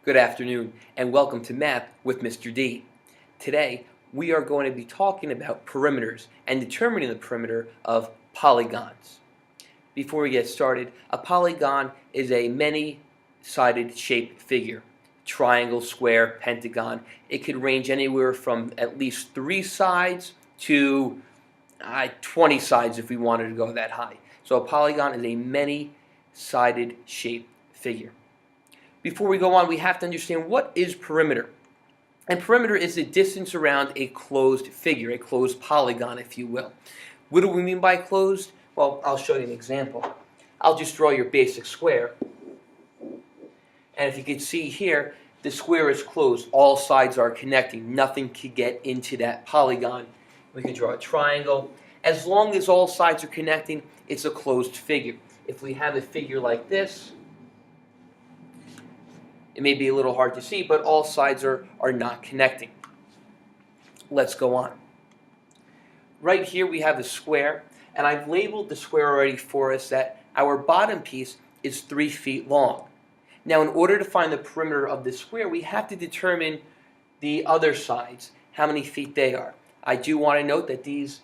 Good afternoon and welcome to Math with Mr. D. Today we are going to be talking about perimeters and determining the perimeter of polygons. Before we get started, a polygon is a many-sided shaped figure. Triangle, square, pentagon. It could range anywhere from at least 3 sides to 20 sides if we wanted to go that high. So a polygon is a many-sided shaped figure. Before we go on, we have to understand what is perimeter. And perimeter is the distance around a closed figure, a closed polygon, if you will. What do we mean by closed? Well, I'll show you an example. I'll just draw your basic square. And if you can see here, the square is closed. All sides are connecting. Nothing can get into that polygon. We can draw a triangle. As long as all sides are connecting, it's a closed figure. If we have a figure like this, it may be a little hard to see, but all sides are not connecting. Let's go on. Right here we have a square, and I've labeled the square already for us that our bottom piece is 3 feet long. Now, in order to find the perimeter of the square, we have to determine the other sides, how many feet they are. I do want to note that these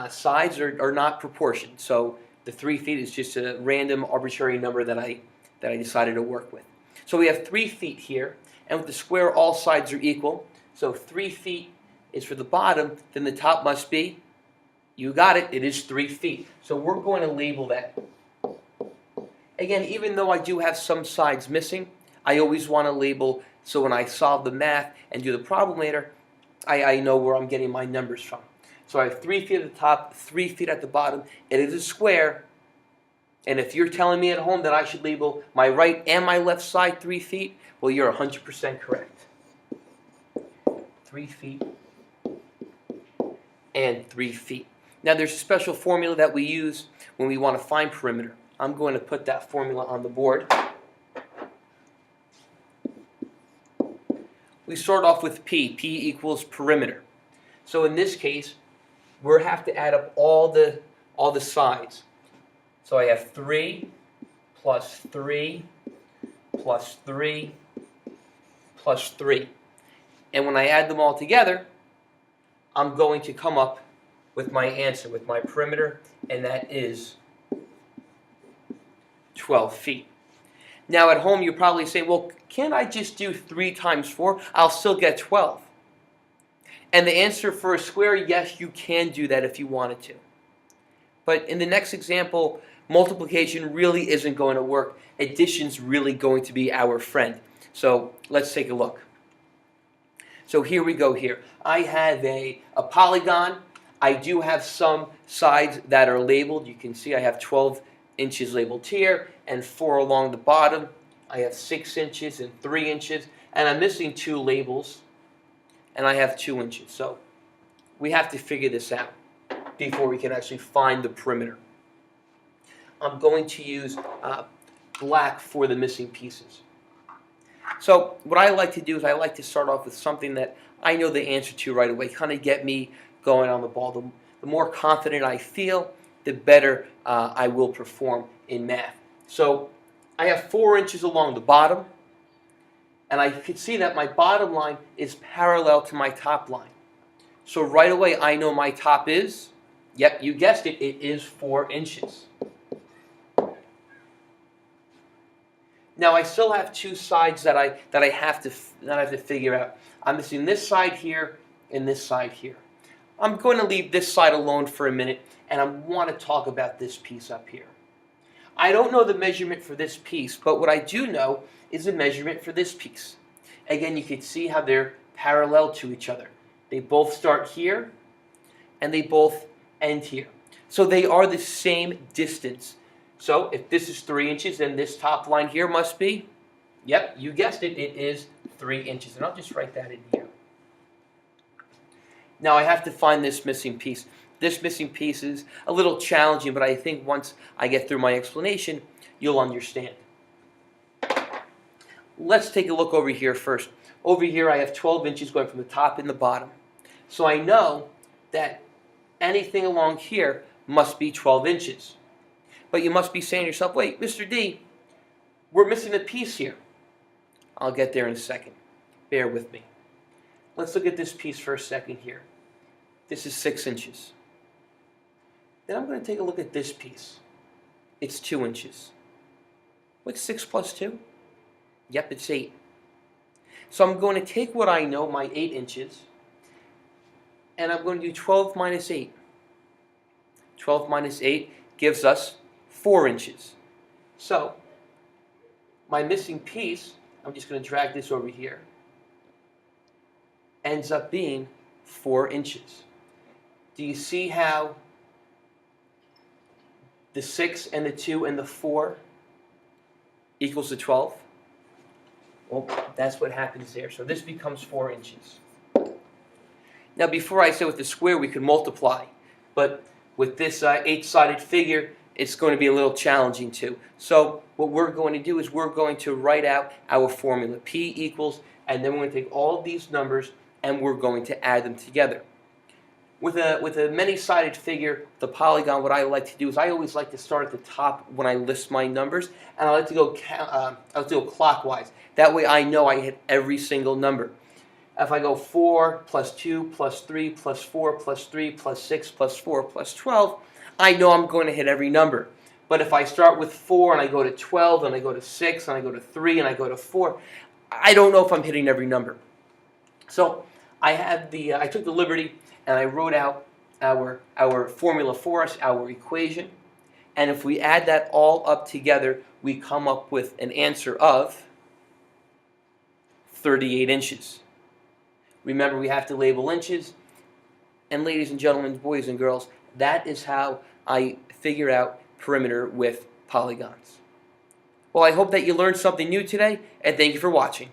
sides are not proportioned, so the 3 feet is just a random arbitrary number that I decided to work with. So we have 3 feet here, and with the square all sides are equal, so 3 feet is for the bottom, then the top must be, you got it, it is 3 feet. So we're going to label that. Again, even though I do have some sides missing, I always want to label so when I solve the math and do the problem later, I know where I'm getting my numbers from. So I have 3 feet at the top, 3 feet at the bottom. It is a square. And if you're telling me at home that I should label my right and my left side 3 feet, well, you're 100% correct. 3 feet and 3 feet. Now, there's a special formula that we use when we want to find perimeter. I'm going to put that formula on the board. We start off with P. P equals perimeter. So in this case, we have to add up all the sides. So I have 3 plus 3 plus 3 plus 3. And when I add them all together, I'm going to come up with my answer, with my perimeter, and that is 12 feet. Now at home you're probably saying, well, can't I just do 3 times 4? I'll still get 12. And the answer for a square, yes, you can do that if you wanted to. But in the next example, multiplication really isn't going to work. Addition's really going to be our friend. So let's take a look. So here we go here. I have a polygon. I do have some sides that are labeled. You can see I have 12 inches labeled here and 4 along the bottom. I have 6 inches and 3 inches. And I'm missing 2 labels. And I have 2 inches. So we have to figure this out before we can actually find the perimeter. I'm going to use black for the missing pieces. So what I like to do is I like to start off with something that I know the answer to right away, kind of get me going on the ball. The more confident I feel, the better I will perform in math. So I have 4 inches along the bottom, and I can see that my bottom line is parallel to my top line. So right away I know my top is, yep, you guessed it, it is 4 inches. Now I still have 2 sides that I have to figure out. I'm missing this side here and this side here. I'm going to leave this side alone for a minute, and I want to talk about this piece up here. I don't know the measurement for this piece, but what I do know is the measurement for this piece. Again, you can see how they're parallel to each other. They both start here, and they both end here. So they are the same distance. So if this is 3 inches, then this top line here must be, yep, you guessed it, it is 3 inches. And I'll just write that in here. Now I have to find this missing piece. This missing piece is a little challenging, but I think once I get through my explanation, you'll understand. Let's take a look over here first. Over here I have 12 inches going from the top and the bottom. So I know that anything along here must be 12 inches. But you must be saying to yourself, wait, Mr. D, we're missing a piece here. I'll get there in a second. Bear with me. Let's look at this piece for a second here. This is 6 inches. Then I'm going to take a look at this piece. It's 2 inches. What's 6 plus 2? Yep, it's 8. So I'm going to take what I know, my 8 inches, and I'm going to do 12 minus 8. 12 minus 8 gives us 4 inches. So my missing piece, I'm just going to drag this over here, ends up being 4 inches. Do you see how the 6 and the 2 and the 4 equals the 12? Well, that's what happens there. So this becomes 4 inches. Now, before I said with the square we could multiply, but with this 8-sided figure, it's going to be a little challenging too. So what we're going to do is we're going to write out our formula. P equals, and then we're going to take all of these numbers and we're going to add them together. With a many-sided figure, the polygon, what I like to do is I always like to start at the top when I list my numbers, and I like to go clockwise. That way I know I hit every single number. If I go 4 plus 2 plus 3 plus 4 plus 3 plus 6 plus 4 plus 12, I know I'm going to hit every number. But if I start with 4 and I go to 12 and I go to 6 and I go to 3 and I go to 4, I don't know if I'm hitting every number. So I took the liberty and I wrote out our formula for us, our equation. And if we add that all up together, we come up with an answer of 38 inches. Remember, we have to label inches. And ladies and gentlemen, boys and girls, that is how I figure out perimeter with polygons. Well, I hope that you learned something new today, and thank you for watching.